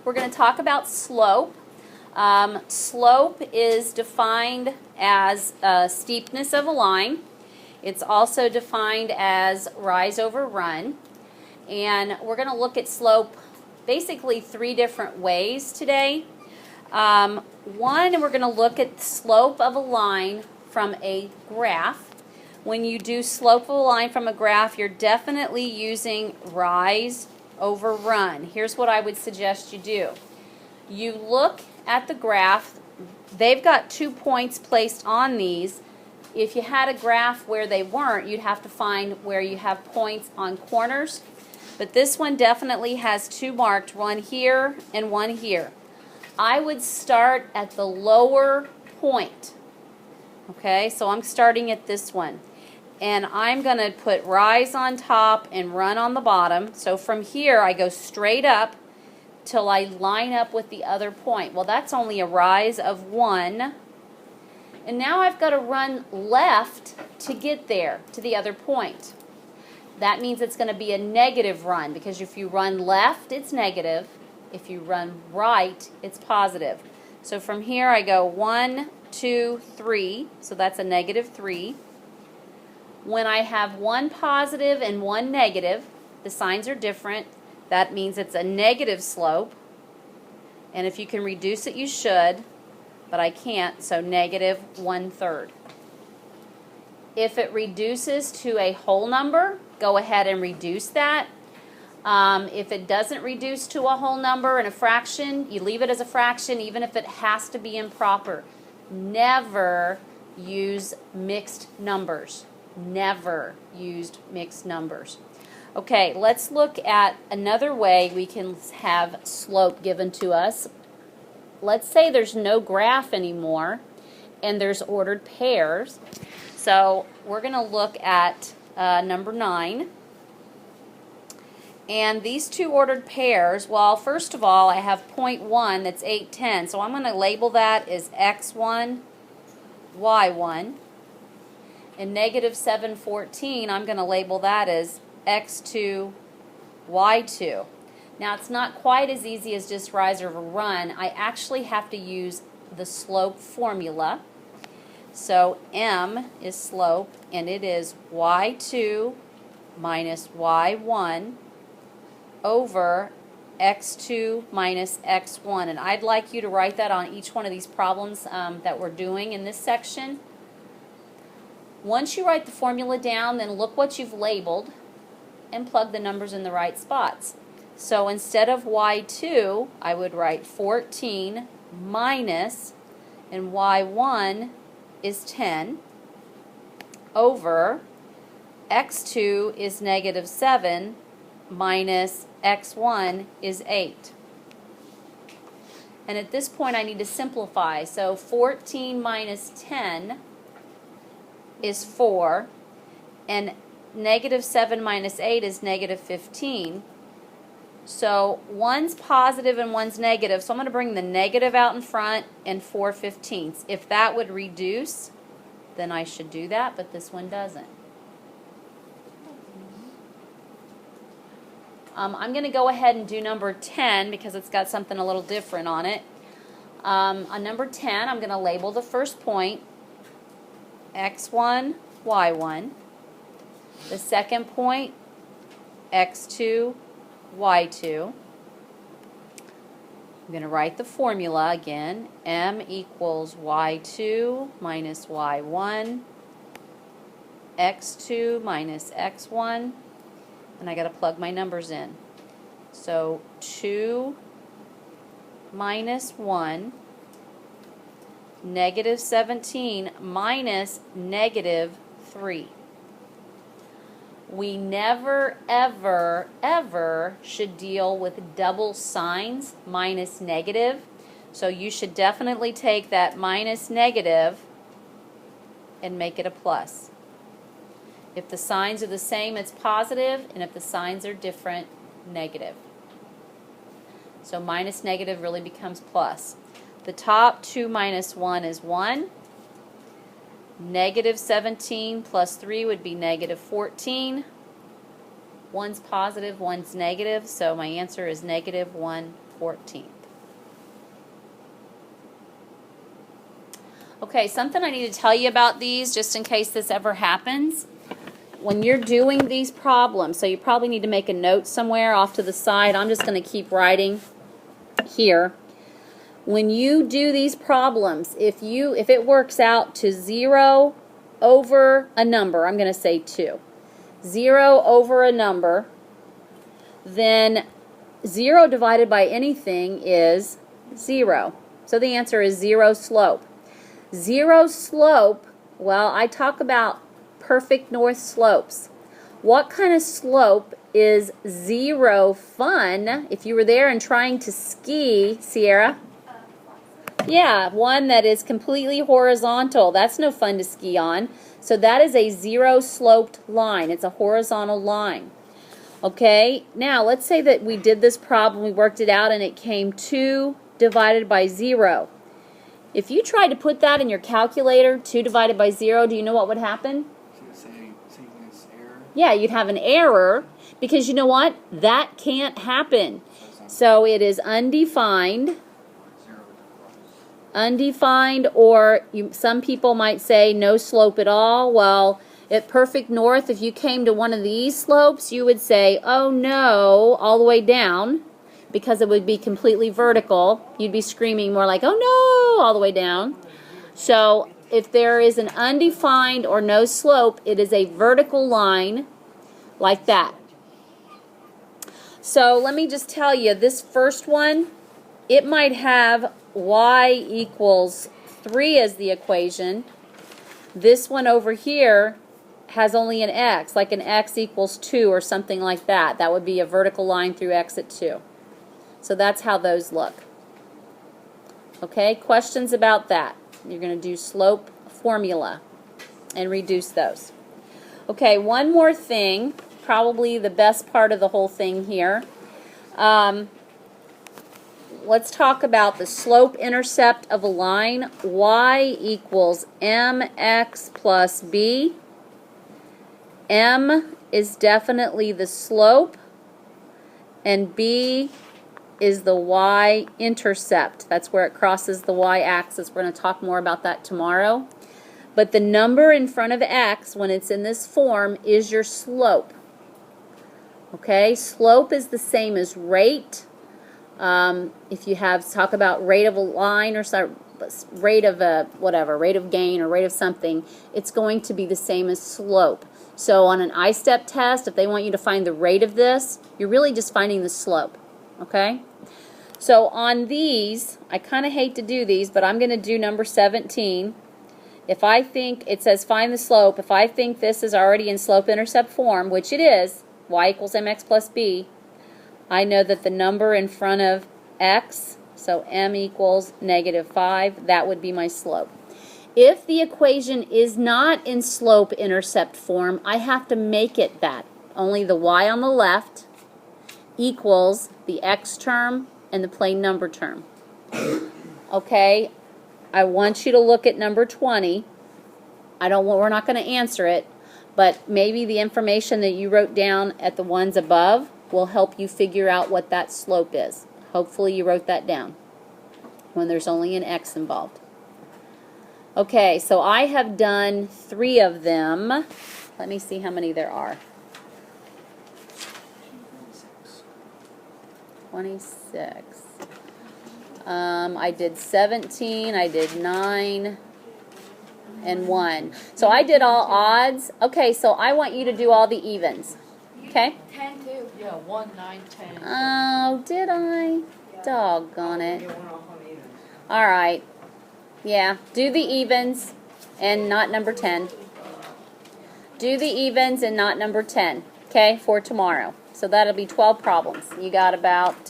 we're going to talk about slope. Slope is defined as steepness of a line. It's also defined as rise over run. And we're going to look at slope basically three different ways today. One, we're going to look at the slope of a line from a graph. When you do slope of a line from a graph, you're definitely using rise over run. Here's what I would suggest you do. You look at the graph. They've got 2 points placed on these. If you had a graph where they weren't, you'd have to find where you have points on corners. But this one definitely has 2 marked, one here and one here. I would start at the lower point. Okay, so I'm starting at this one. And I'm going to put rise on top and run on the bottom. So from here I go straight up till I line up with the other point. Well, that's only a rise of 1. And now I've got to run left to get there, to the other point. That means it's going to be a negative run, because if you run left, it's negative. If you run right, it's positive. So from here I go 1, 2, 3. So that's a negative 3. When I have one positive and one negative, the signs are different. That means it's a negative slope. And if you can reduce it, you should. But I can't, so negative 1/3. If it reduces to a whole number, go ahead and reduce that. If it doesn't reduce to a whole number and a fraction, you leave it as a fraction even if it has to be improper. Never use mixed numbers. Never used mixed numbers. Okay, let's look at another way we can have slope given to us. Let's say there's no graph anymore and there's ordered pairs. So we're going to look at number 9. And these 2 ordered pairs, well, first of all, I have point 1 that's 8, 10. So I'm going to label that as x1, y1. And negative 7, 14, I'm going to label that as x2, y2. Now, it's not quite as easy as just rise over run. I actually have to use the slope formula. So m is slope, and it is y2 minus y1 over x2 minus x1. And I'd like you to write that on each one of these problems that we're doing in this section. Once you write the formula down, then look what you've labeled and plug the numbers in the right spots. So instead of y2, I would write 14 minus, and y1 is 10, over x2 is negative 7 minus x1 is 8. And at this point I need to simplify. So 14 minus 10 is 4, and negative 7 minus 8 is negative 15. So one's positive and one's negative, so I'm going to bring the negative out in front and 4/15. If that would reduce, then I should do that, but this one doesn't. I'm going to go ahead and do number 10 because it's got something a little different on it. On number 10, I'm going to label the first point x1, y1. The second point, x2, y2. I'm going to write the formula again. M equals y2 minus y1, x2 minus x1, and I got to plug my numbers in. So 2 minus 1, negative 17 minus negative 3. We never, ever, ever should deal with double signs, minus, negative. So you should definitely take that minus negative and make it a plus. If the signs are the same, it's positive, and if the signs are different, negative. So minus negative really becomes plus. The top 2 minus 1 is 1. Negative 17 plus 3 would be negative 14. One's positive, one's negative, so my answer is negative 1/14. Okay, something I need to tell you about these, just in case this ever happens. When you're doing these problems, so you probably need to make a note somewhere off to the side. I'm just going to keep writing here. When you do these problems, if it works out to 0 over a number, I'm going to say 2. 0 over a number, then 0 divided by anything is 0. So the answer is 0 slope. 0 slope, well, I talk about perfect north slopes. What kind of slope is 0 fun? If you were there and trying to ski, Sierra? Yeah, one that is completely horizontal. That's no fun to ski on. So that is a 0 sloped line. It's a horizontal line. Okay, now let's say that we did this problem, we worked it out, and it came 2 divided by 0. If you tried to put that in your calculator, 2 divided by 0, do you know what would happen? Error. Yeah, you'd have an error, because you know what? That can't happen. So it is undefined. Undefined, or some people might say no slope at all. Well, at perfect north, if you came to one of these slopes, you would say, oh no, all the way down, because it would be completely vertical. You'd be screaming more like, oh no, all the way down. So if there is an undefined or no slope, it is a vertical line like that. So let me just tell you, this first one, it might have y equals 3 as the equation. This one over here has only an x, like an x equals 2 or something like that. That would be a vertical line through x at 2. So that's how those look. Okay, questions about that? You're going to do slope formula and reduce those. Okay, one more thing, probably the best part of the whole thing here. Let's talk about the slope-intercept of a line. Y equals mx plus b. M is definitely the slope, and b is the y-intercept. That's where it crosses the y-axis. We're going to talk more about that tomorrow. But the number in front of x, when it's in this form, is your slope. Okay, slope is the same as rate. If you talk about rate of a line or rate of a whatever, rate of gain or rate of something, it's going to be the same as slope. So on an I-step test, if they want you to find the rate of this, you're really just finding the slope. Okay? So on these, I kind of hate to do these, but I'm going to do number 17. If I think it says find the slope, if I think this is already in slope-intercept form, which it is, y equals mx plus b, I know that the number in front of x, so m equals -5, that would be my slope. If the equation is not in slope-intercept form, I have to make it that. Only the y on the left equals the x term and the plain number term. Okay, I want you to look at number 20. We're not going to answer it, but maybe the information that you wrote down at the ones above will help you figure out what that slope is. Hopefully you wrote that down when there's only an x involved. Okay, so I have done 3 of them. Let me see how many there are. 26. I did 17, I did 9, and 1. So I did all odds. Okay, so I want you to do all the evens. Okay? 10 too. Yeah, 1, 9, 10. Oh, did I? Doggone it. All right. Yeah, do the evens and not number 10. Do the evens and not number 10, okay, for tomorrow. So that'll be 12 problems. You got about